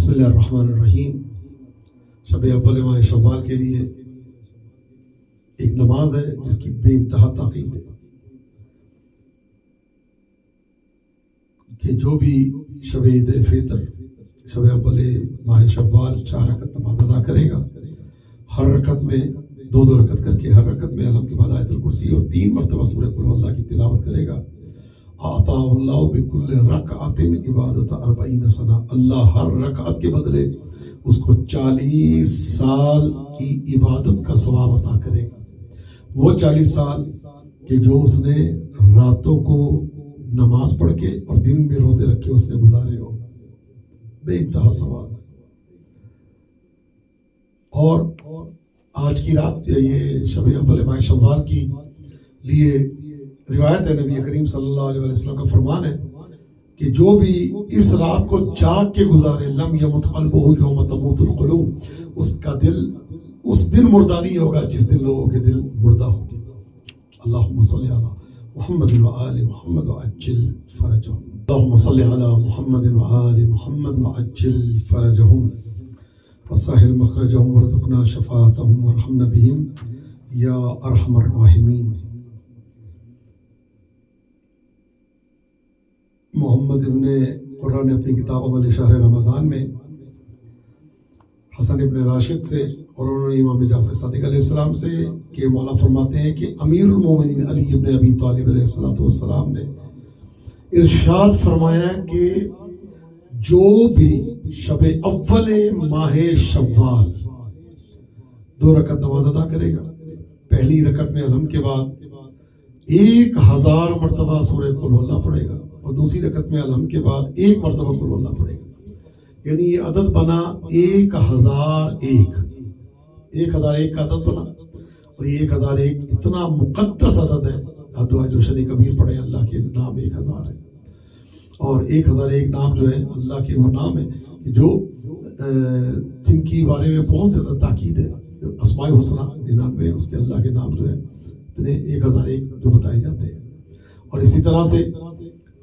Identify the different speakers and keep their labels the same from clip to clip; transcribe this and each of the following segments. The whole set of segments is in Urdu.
Speaker 1: بسم اللہ الرحمن الرحیم۔ شب اول ماہ شوال کے لیے ایک نماز ہے جس کی بے انتہا تاکید ہے کہ جو بھی شب عید فطر شب اول ماہ شوال 4 رکعت نماز ادا کرے گا، ہر رکعت میں 2 رکعت کر کے، ہر رکعت میں علم کے بعد آیت الکرسی اور 3 مرتبہ سورہ قل اللہ کی تلاوت کرے گا، آتا اللہ بکل رکعت عبادت 40 سنہ، اللہ ہر رکعت کے بدلے اس کو 40 سال کی عبادت کا ثواب عطا کرے گا۔ وہ 40 سال کہ جو اس نے راتوں کو نماز پڑھ کے اور دن میں روزے رکھ کے اس نے گزارے ہو، بے انتہا ثواب۔ اور آج کی رات یہ شب اول ماہ شوال کی لیے روایت ہے، نبی کریم صلی اللہ علیہ وسلم کا فرمان ہے کہ جو بھی اس رات کو جاگ کے گزارے، لم یمت قلبہ یوم تموت القلوب، اس کا دل اس دن مردہ نہیں ہوگا جس دن لوگوں کے دل مردہ ہوں گے۔ اللہم صلی علی محمد وآل محمد وعجل فرجہم، اللہم صلی علی محمد وآل محمد وعجل فرجہم وسہل مخرجہم وارزقنا شفاعتہم وارحمنا بہم یا ارحم الراحمین۔ محمد ابن قرہ نے اپنی کتاب عمل شہر رمضان میں حسن ابن راشد سے اور انہوں نے امام جعفر صادق علیہ السلام سے کہ مولا فرماتے ہیں کہ امیر المومنین علی ابن ابی طالب علیہ السلام نے ارشاد فرمایا کہ جو بھی شب اول ماہ شوال 2 رکعت نماز ادا کرے گا، پہلی رکعت میں علم کے بعد 1000 مرتبہ سورہ قل اللہ پڑھے گا اور دوسری رکعت میں علم کے بعد 1 مرتبہ قل اللہ پڑھے گا، یعنی یہ عدد بنا 1001 کا عدد بنا۔ اور یہ 1001 اتنا مقدس عدد ہے، دعا جو شن کبیر پڑھے، اللہ کے نام 1000 ہے، اور 1001 نام جو ہے اللہ کے وہ نام ہے کہ جو جن کی بارے میں بہت زیادہ تاکید ہے، اسماء الحسنہ 99 اس کے اللہ کے نام جو ہے اتنے 1001 جو بتائے جاتے ہیں۔ اور اسی طرح سے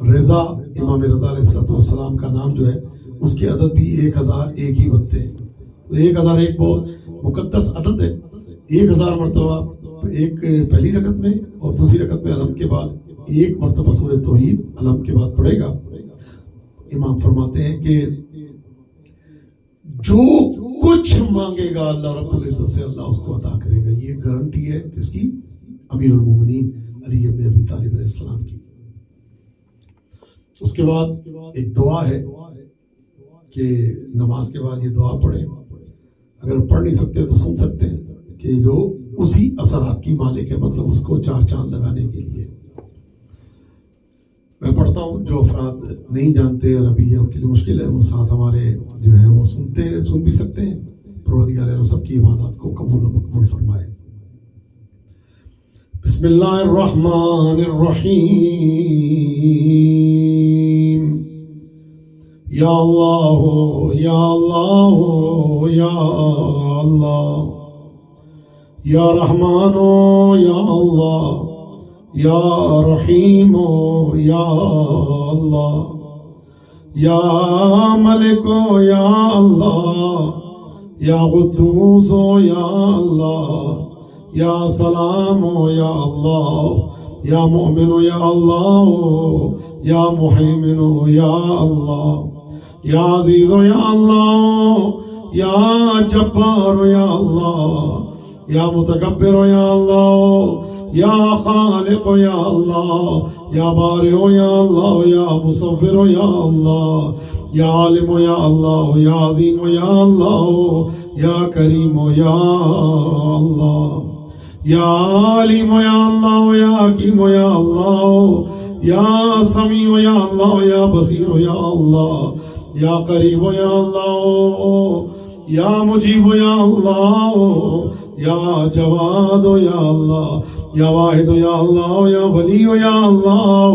Speaker 1: رضا، امام رضا علیہ السلام کا نام جو ہے اس کے عدد بھی 1001 ہی بنتے ہیں۔ تو 1001 بہت مقدس عدد ہے۔ 1000 مرتبہ ایک پہلی رکعت میں اور دوسری رکعت میں علم کے بعد 1 مرتبہ سورہ توحید علم کے بعد پڑھے گا۔ امام فرماتے ہیں کہ جو کچھ مانگے گا اللہ رب العزت سے اللہ اس کو عطا کرے گا۔ یہ گارنٹی ہے کس کی؟ امیر المومنین علی ابن ابی طالب علیہ السلام کی۔ اس کے بعد ایک دعا ہے کہ نماز کے بعد یہ دعا پڑھیں، اگر پڑھ نہیں سکتے تو سن سکتے ہیں، کہ جو اسی اثرات کی مالک ہے، مطلب اس کو 4 چاند لگانے کے لیے۔ میں پڑھتا ہوں، جو افراد نہیں جانتے عربی ہے ان کے لیے مشکل ہے، وہ ساتھ ہمارے جو ہے وہ سن بھی سکتے ہیں۔ پروردگار عالم سب کی عبادات کو قبول و مقبول فرمائے۔ بسم اللہ الرحمن الرحیم، یا اللہ یا اللہ یا اللہ، یا رحمان یا اللہ، یا رحیم یا اللہ، یا ملک یا اللہ، یا قدوس یا اللہ، یا سلام یا اللہ، یا مؤمن یا اللہ، یا محیمن یا اللہ، یا عزیز یا اللہ، یا جبار یا اللہ، یا متکبر یا اللہ، یا خالق یا اللہ، یا بارئ یا اللہ، یا مصور یا اللہ، یا عالم یا اللہ، یا عظیم یا اللہ، یا کریم یا اللہ، یا علیم یا اللہ، یا حکیم یا اللہ، یا سمیع یا اللہ، یا بصیر یا اللہ، یا قریب یا اللہ، یا مجیب یا اللہ، یا جواد یا اللہ، یا واحد یا اللہ، یا ولی یا اللہ،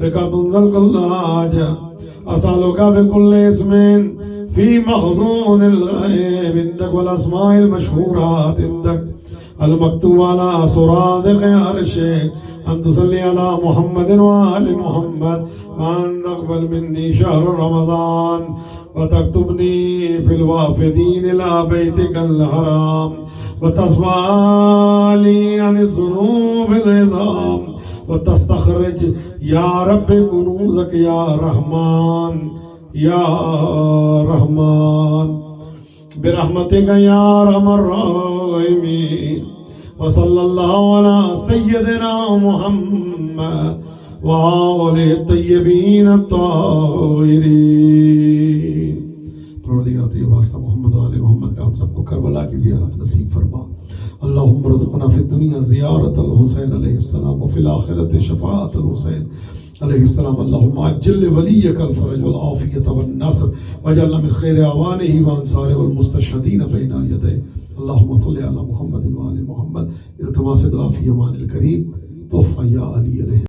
Speaker 1: بك تنزل كل حاجة أسألك بكل اسم في مخزون الغيب عندك والأسماء المشهورات عندك المكتوب على سرادق عرشك أن تصلي على محمد وآل محمد وأن تقبل مني شهر رمضان وتكتبني في الوافدين إلى بيتك الحرام وتصفى لي عن الذنوب العظام وتستخرج يا رب كنوزك يا رحمن يا رحمن برحمتك يا أرحم الراحمين وصلى الله على سيدنا محمد وآله الطيبين الطاهرين. پروردگار تو یہ واسطہ محمد و آل محمد کا ہم سب کو کربلا کی زیارت نصیب فرما. اللہم رزقنا فی الدنیا زیارت الحسین علیہ السلام وفی الآخرت شفاعت الحسین علیہ السلام. اللہم عجل ولیک الفرج والعافیت والنصر وجعلنا من خیر اعوانہ وانصارہ والمستشہدین بین یدیہ. اللہم صلی علی محمد و آل محمد. التماس دعا فی امان الکریم توفى يا علي عليه